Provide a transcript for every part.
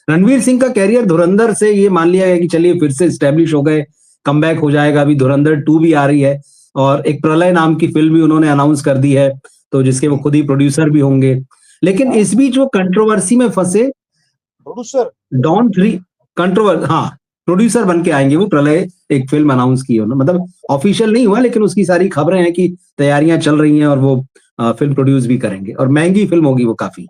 रणवीर सिंह का कैरियर धुरंधर से ये मान लिया गया कि चलिए फिर से स्टैब्लिश हो गए, कमबैक हो जाएगा। अभी धुरंधर 2 भी आ रही है और एक प्रलय नाम की फिल्म भी उन्होंने अनाउंस कर दी है, तो जिसके वो खुद ही प्रोड्यूसर भी होंगे। लेकिन इस बीच वो कंट्रोवर्सी में फंसे। प्रोड्यूसर डॉन 3 हाँ, प्रोड्यूसर बन के आएंगे वो। प्रलय एक फिल्म अनाउंस की उन्होंने, मतलब ऑफिशियल नहीं हुआ लेकिन उसकी सारी खबरें हैं कि तैयारियां चल रही हैं और वो फिल्म प्रोड्यूस भी करेंगे और महंगी फिल्म होगी वो काफी।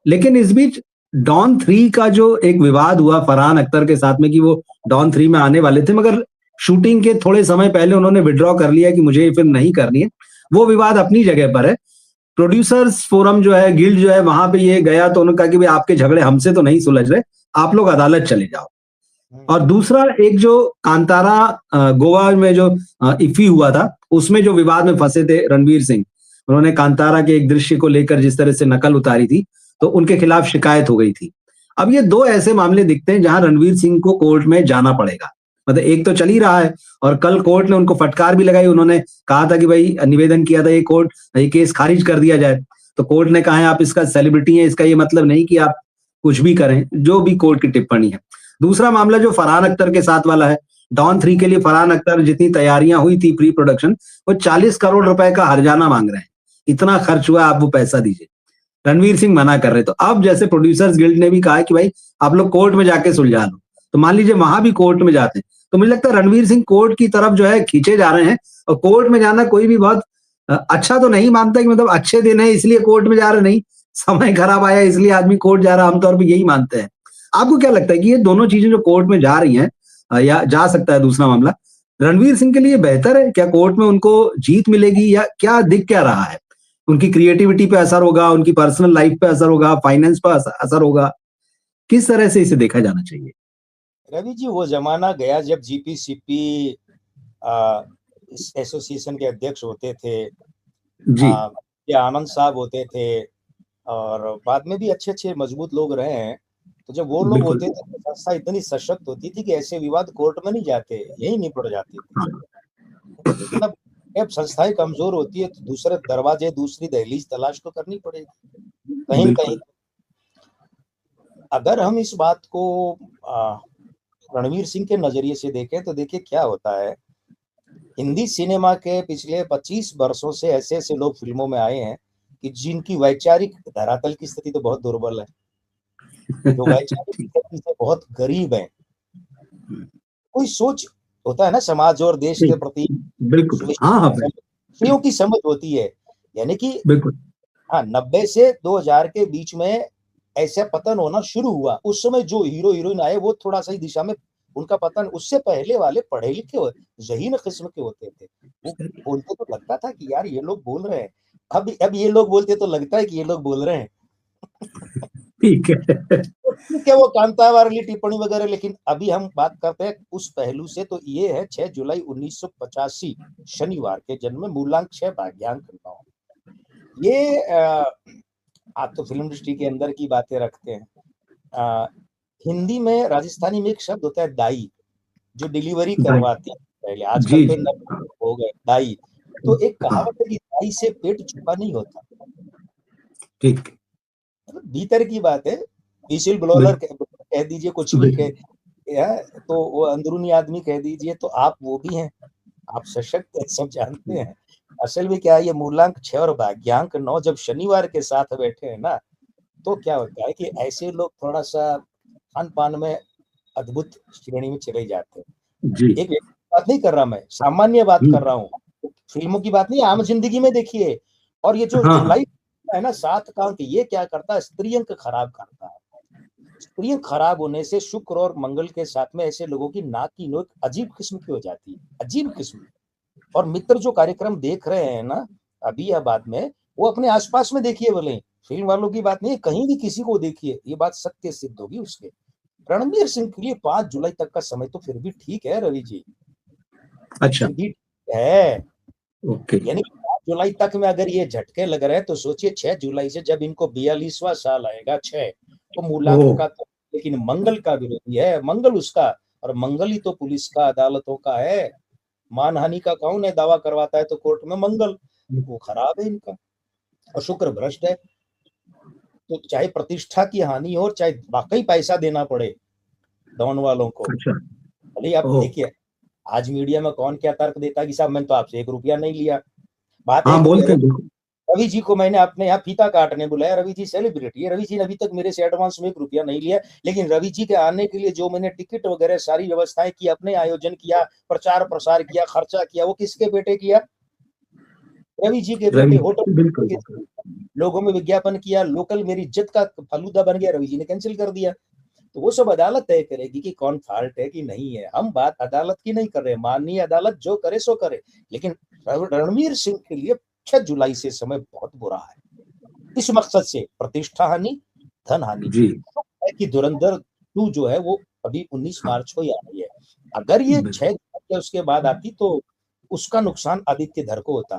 लेकिन इस बीच डॉन 3 का जो एक विवाद हुआ फरहान अख्तर के साथ में कि वो डॉन 3 में आने वाले थे, मगर शूटिंग के थोड़े समय पहले उन्होंने विड्रॉ कर लिया कि मुझे ये फिल्म नहीं करनी है। वो विवाद अपनी जगह पर है। प्रोड्यूसर्स फोरम जो है, गिल्ड जो है, वहां पे ये गया तो उन्होंने कहा कि भाई आपके झगड़े हमसे तो नहीं सुलझ रहे, आप लोग अदालत चले जाओ। और दूसरा एक जो कांतारा गोवा में जो इफ्फी हुआ था, उसमें जो विवाद में फंसे थे रणवीर सिंह, उन्होंने कांतारा के एक दृश्य को लेकर जिस तरह से नकल उतारी थी, तो उनके खिलाफ शिकायत हो गई थी। अब ये 2 ऐसे मामले दिखते हैं जहां रणवीर सिंह को कोर्ट में जाना पड़ेगा। मतलब एक तो चल ही रहा है और कल कोर्ट ने उनको फटकार भी लगाई। उन्होंने कहा था कि भाई निवेदन किया था ये केस खारिज कर दिया जाए। तो कोर्ट ने कहा है आप इसका सेलिब्रिटी हैं, इसका ये मतलब नहीं कि आप कुछ भी करें, जो भी कोर्ट की टिप्पणी है। दूसरा मामला जो फरहान अख्तर के साथ वाला है, डॉन 3 के लिए फरहान अख्तर जितनी तैयारियां हुई थी प्री प्रोडक्शन, वो 40 करोड़ रुपए का हर्जाना मांग रहे हैं। इतना खर्च हुआ, आप वो पैसा दीजिए। रणवीर सिंह मना कर रहे। तो अब जैसे प्रोड्यूसर्स गिल्ड ने भी कहा है कि भाई आप लोग कोर्ट में जाके सुलझा लो, तो मान लीजिए वहां भी कोर्ट में जाते हैं, तो मुझे लगता है रणवीर सिंह कोर्ट की तरफ जो है खींचे जा रहे हैं। और कोर्ट में जाना कोई भी बहुत अच्छा तो नहीं मानता कि मतलब अच्छे दिन है इसलिए कोर्ट में जा रहे, नहीं, समय खराब आया इसलिए आदमी कोर्ट जा रहा है, आमतौर पर यही मानते हैं। आपको क्या लगता है कि ये दोनों चीजें जो कोर्ट में जा रही हैं, या जा सकता है दूसरा मामला, रणवीर सिंह के लिए बेहतर है? क्या कोर्ट में उनको जीत मिलेगी या क्या दिख क्या रहा है? उनकी क्रिएटिविटी पे असर होगा, उनकी पर्सनल लाइफ पे असर होगा, फाइनेंस पे असर होगा? किस तरह से इसे देखा जाना चाहिए? रवि जी, वो जमाना गया जब जीपीसीपी इस एसोसिएशन के अध्यक्ष होते थे, जी। ये आनंद साहब होते थे और बाद में भी अच्छे अच्छे मजबूत लोग रहे हैं। तो जब वो लोग बिल्कुल। होते थे तो संस्था इतनी सशक्त होती थी कि ऐसे विवाद कोर्ट में नहीं जाते, यही निपट जाते थे। लेकिन अब संस्थाएं कमजोर होती है तो दूसरे दरवाजे, दूसरी दहलीज तलाश तो करनी पड़ेगी कहीं न कहीं। अगर हम इस बात को रणवीर सिंह के नजरिए से देखें तो देखिए क्या होता है, हिंदी सिनेमा के पिछले 25 वर्षों से ऐसे ऐसे लोग फिल्मों में आए हैं कि जिनकी वैचारिक धरातल की स्थिति तो बहुत दुर्बल है, जो वैचारिक स्थिति से बहुत गरीब है। कोई सोच होता है ना समाज और देश के प्रति, बिल्कुल। हाँ, हाँ, विषयों की समझ होती है। यानी कि बिल्कुल। हाँ, 90 से 2000 के बीच में ऐसा पतन होना शुरू हुआ। उस समय जो हीरो हीरोइन आए वो थोड़ा सही दिशा में, उनका पतन, उससे पहले वाले पढ़े लिखे ज़हीन किस्म के होते थे। वो बोलते तो लगता था कि यार ये लोग बोल रहे हैं। अब ये लोग बोलते तो लगता है कि ये लोग बोल रहे हैं। ठीक है। ठीक है, वो कांता वाली टिप्पणी वगैरह, लेकिन अभी हम बात करते हैं उस पहलू से। तो ये है 6 जुलाई 1985 शनिवार के जन्म में, मूलांक 6 भाग्यांक 9। ये आप तो फिल्म इंडस्ट्री के अंदर की बातें रखते हैं। हिंदी में राजस्थानी में एक शब्द होता है दाई, जो डिलीवरी करवाती है। पहले आजकल जी, तो जी। हो गए दाई। तो एक कहावत है कि दाई से पेट छुपा नहीं होता। ठीक। भीतर की बात है। व्हिसिल ब्लोअर कह दीजिए, कुछ भी कह, तो वो अंदरूनी आदमी कह दीजिए, तो आप वो भी हैं, आप सशक्त हैं, सब जानते हैं। असल में क्या है, ये मूलांक 6 और भाग्यांक 9 जब शनिवार के साथ बैठे हैं ना, तो क्या होता है कि ऐसे लोग थोड़ा-सा खान-पान में अद्भुत श्रेणी में चले जाते हैं। जी। एक बात नहीं कर रहा मैं, सामान्य बात हुँ। कर रहा हूँ। फ़िल्मों की बात नहीं, आम ज़िंदगी में देखिए। और ये जो हाँ, हाँ। जुलाई है ना 7 का अंक, ये क्या करता है, स्त्रियंक खराब करता है। स्त्रियंक खराब होने से शुक्र और मंगल के साथ में ऐसे लोगों की नाक की नोक अजीब किस्म की हो जाती है, अजीब किस्म। और मित्र जो कार्यक्रम देख रहे हैं ना, अभी या बाद में, वो अपने आस-पास में देखिए भले ही, फ़िल्म वालों की बात नहीं है, कहीं भी किसी को देखिए, ये बात सत्य सिद्ध होगी उसके। रणवीर सिंह के लिए 5 जुलाई तक का समय तो फिर भी ठीक है रवि जी, अच्छा। फिर भी है। ओके। यानी 5 जुलाई तक में अगर ये झटके लग रहे हैं तो सोचिए 6 जुलाई से जब इनको 42वां साल आएगा, 6, तो मूलांक ओह! का तो, लेकिन मंगल का विरोधी है, मंगल उसका, और मंगल ही तो पुलिस का, अदालतों का है। मानहानि का कौन है दावा करवाता है तो कोर्ट में मंगल, वो खराब है इनका, और शुक्र भ्रष्ट है। तो चाहे प्रतिष्ठा की हानि हो, चाहे वाकई पैसा देना पड़े डॉन वालों को, अच्छा। भले आप ओह। देखिए आज मीडिया में कौन क्या तर्क देता है कि साहब मैंने तो आपसे 1 रुपया नहीं लिया। बात हाँ, एक बोलते हैं बिल्कुल। रवि जी को मैंने अपने यहाँ फीता काटने बुलाया, रवि जी सेलिब्रिटी है, रवि जी ने अभी तक मेरे से एडवांस में 1 रुपया नहीं लिया, लेकिन रवि जी के आने के लिए जो मैंने टिकट वगैरह सारी व्यवस्थाएं की, अपने आयोजन किया, प्रचार प्रसार किया, खर्चा किया, वो किसके बेटे किया? रवि जी के बेटे। रवि, बिल्कुल होटल बिल्कुल। लोगों में विज्ञापन किया, लोकल मेरी इज्जत का फलूदा बन गया, रवि जी ने कैंसिल कर दिया। तो वो सब अदालत तय करेगी कि कौन फॉल्ट है कि नहीं है। हम बात अदालत की नहीं कर रहे, माननीय अदालत जो करे सो करे, लेकिन रणवीर सिंह के लिए 6 जुलाई से समय बहुत बुरा है, इस मकसद से प्रतिष्ठा हानि, धन हानि जी। है कि धुरंधर 2 जो है वो अभी 19 हाँ, मार्च को ही आ रही है। अगर ये बिल्कुल। 6 जुलाई उसके बाद आती तो उसका नुकसान आदित्य धर को होता।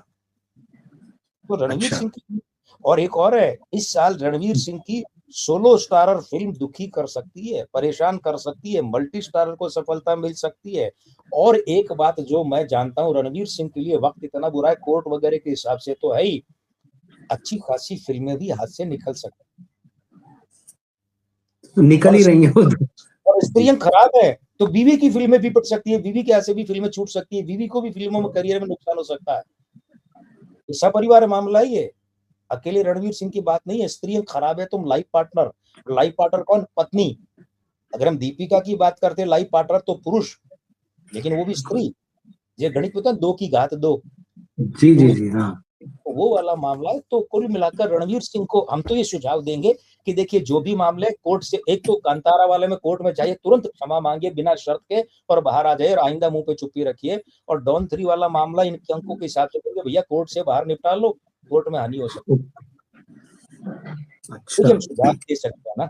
तो रणवीर अच्छा। सिंह की और एक और है, इस साल रणवीर सिंह की सोलो स्टारर फिल्म दुखी कर सकती है, परेशान कर सकती है, मल्टी स्टारर को सफलता मिल सकती है। और एक बात जो मैं जानता हूँ, रणवीर सिंह के लिए वक्त इतना बुरा है, कोर्ट वगैरह के हिसाब से तो है ही, अच्छी खासी फिल्में भी हाथ से निकल सकती निकल और ही रही है वो तो। जी। स्त्रियां खराब है तो बीवी की फिल्में भी पिट सकती है, बीवी के हाथ से भी फिल्में छूट सकती है, बीवी को भी फिल्मों में करियर में नुकसान हो सकता है। ये सपरिवार मामला ही है, अकेले रणवीर सिंह की बात नहीं है। स्त्रियां खराब है, तुम लाइफ पार्टनर कौन? पत्नी। अगर हम दीपिका की बात करते हैं लाइफ पार्टनर तो पुरुष, लेकिन वो भी स्त्री। ये गणित पता है, 2 की घात 2, जी जी 2 जी। हाँ। तो वो वाला मामला है। तो कुल मिलाकर रणवीर सिंह को हम तो ये सुझाव देंगे कि देखिए जो भी मामले कोर्ट से, एक तो कांतारा वाले में कोर्ट में जाइए, तुरंत क्षमा मांगिए बिना शर्त के और बाहर आ जाइए और आइंदा मुंह पे चुप्पी रखिए। और डॉन 3 वाला मामला इनके अंकों के हिसाब से करिए, भैया कोर्ट से बाहर निपटा लो, कोर्ट में हानि हो सकती है। अच्छा। देखिए हम सुझाव दे सकते हैं ना,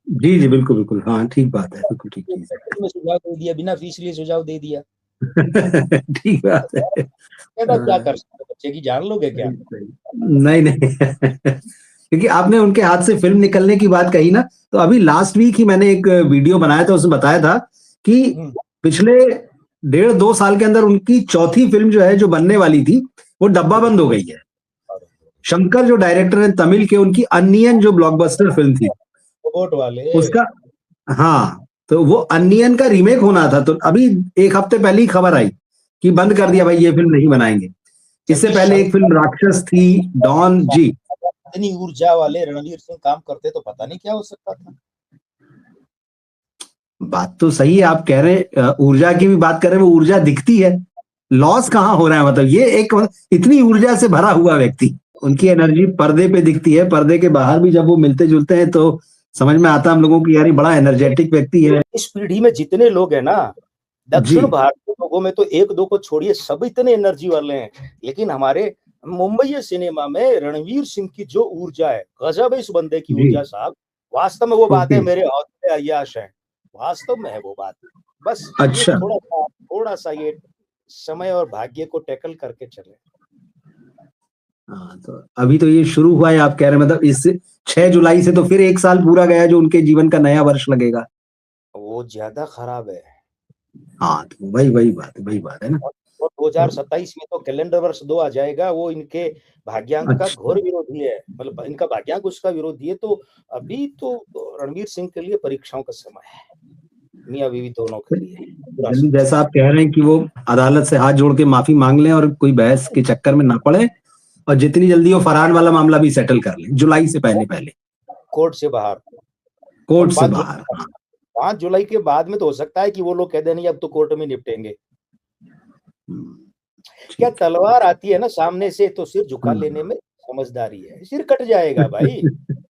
जी जी, बिल्कुल बिल्कुल। हाँ, ठीक बात है, बिल्कुल ठीक चीज में सुझाव दे दिया, बिना फीस लिए सुझाव दे दिया। है। ठीक बात है। कहता क्या कर सकते हो, बच्चे की जान लोगे क्या? नहीं नहीं। क्योंकि आपने उनके हाथ से फिल्म निकलने की बात कही ना, तो अभी लास्ट वीक ही मैंने एक वीडियो बनाया था, उसमें बताया था कि हम्म, पिछले 1.5-2 साल के अंदर उनकी चौथी फिल्म जो है, जो बनने वाली थी, वो डब्बा बंद हो गई है। शंकर जो डायरेक्टर हैं तमिल के, उनकी अन्नियन जो ब्लॉकबस्टर फिल्म थी, रोबोट वाले। उसका, हाँ, तो वो अन्नियन का रीमेक होना था। तो अभी 1 हफ्ते पहले ही खबर आई कि बंद कर दिया भाई, ये फिल्म नहीं बनाएंगे। इससे जबकि पहले एक फिल्म राक्षस थी, डॉन जी। इतनी ऊर्जा वाले रणवीर सिंह काम करते तो पता नहीं क्या हो सकता था। बात तो सही है, आप कह रहे हैं, ऊर्जा की भी बात कर रहे हैं, वो ऊर्जा दिखती है, लॉस कहाँ हो रहा है? मतलब ये एक इतनी ऊर्जा से भरा हुआ व्यक्ति, उनकी एनर्जी पर्दे पे दिखती है, पर्दे के बाहर भी जब वो मिलते जुलते हैं तो समझ में आता है हम लोगों की, यार ये बड़ा एनर्जेटिक व्यक्ति है। इस पीढ़ी में जितने लोग हैं ना, जी दक्षिण भारतीय लोगों में तो 1-2 को छोड़िए, सब इतने एनर्जी वाले हैं। लेकिन हमारे मुंबई सिनेमा में रणवीर सिंह की जो ऊर्जा है, गजब है इस बंदे की जी। ऊर्जा साहब। वास्तव में वो बात ओके। है, मेरे हौसले अय्याश हैं, वास्तव में है वो बात। बस ये अच्छा। थोड़ा-सा ये समय और भाग्य को टैकल करके चले। हाँ, तो अभी तो ये शुरू हुआ है, आप कह रहे हैं, मतलब इस 6 जुलाई से तो फिर 1 साल पूरा गया, जो उनके जीवन का नया वर्ष लगेगा। वो ज्यादा खराब है। हाँ, तो वही बात है ना। और तो 2027 में तो कैलेंडर वर्ष 2 आ जाएगा, वो इनके भाग्यांक का अच्छा। घोर विरोधी है, मतलब इनका भाग्यांक उसका विरोधी है। तो अभी तो रणवीर सिंह के लिए परीक्षाओं का समय है, मियाँ बीवी दोनों के लिए पूरा जल्दी, समय। जैसा आप कह रहे हैं कि वो अदालत से हाथ जोड़ के माफी मांग लें और कोई बहस के चक्कर में ना पड़े, और जितनी जल्दी वो फरहान वाला मामला भी सेटल कर लें, जुलाई से पहले पहले, कोर्ट से बाहर। और कोर्ट से बाहर। हाँ। 5 जुलाई के बाद में तो हो सकता है कि वो लोग कह दें नहीं अब तो कोर्ट में निपटेंगे। क्या ठीक है। तलवार आती है ना सामने से तो सिर झुका हाँ, लेने हाँ। में समझदारी है, सिर कट जाएगा भाई।